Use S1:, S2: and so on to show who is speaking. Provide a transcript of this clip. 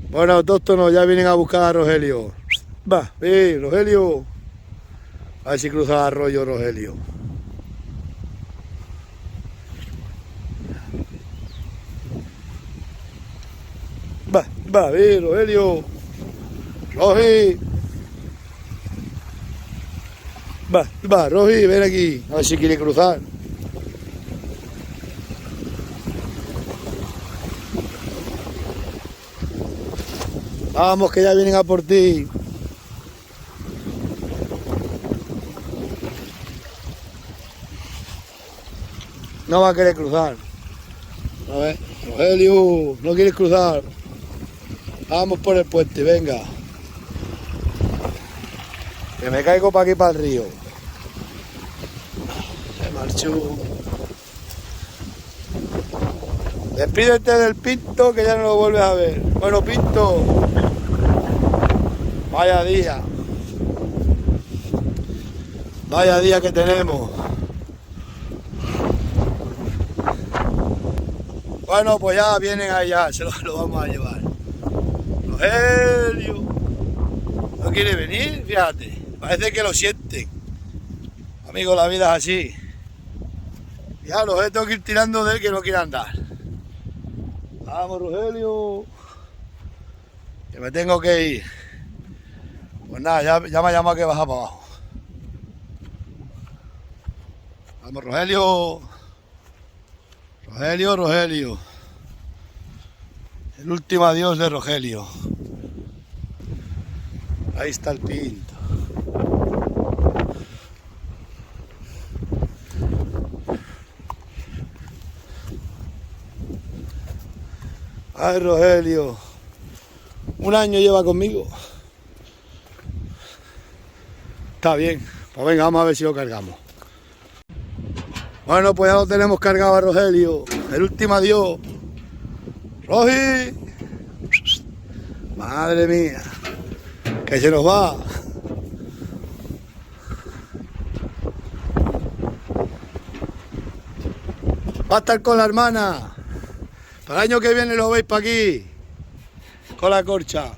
S1: Bueno, autóctonos ya vienen a buscar a Rogelio. Va, ve, Rogelio. A ver si cruza el arroyo, Rogelio. Va, ve, Rogelio. Rogi. Va, Rogi, ven aquí. A ver si quiere cruzar. Vamos, que ya vienen a por ti. No va a querer cruzar. A ver, Rogelio, no quieres cruzar. Vamos por el puente, venga. Que me caigo para aquí, para el río. Se marchó. Despídete del Pinto, que ya no lo vuelves a ver. Bueno, Pinto. Vaya día. Vaya día que tenemos. Bueno, pues ya vienen allá, se lo vamos a llevar. Rogelio. ¿No quiere venir? Fíjate. Parece que lo sienten. Amigo, la vida es así. Ya los tengo que ir tirando de él que no quiere andar. Vamos, Rogelio. Que me tengo que ir. Pues nada, ya me ha llamado que baja para abajo. Vamos, Rogelio. Rogelio. El último adiós de Rogelio. Ahí está el Pinto. Ay, Rogelio. Un año lleva conmigo. Está bien. Pues venga, vamos a ver si lo cargamos. Bueno, pues ya lo tenemos cargado a Rogelio. El último adiós. ¡Rogi! Madre mía. Que se nos va. Va a estar con la hermana. Para el año que viene lo veis para aquí. Con la corcha.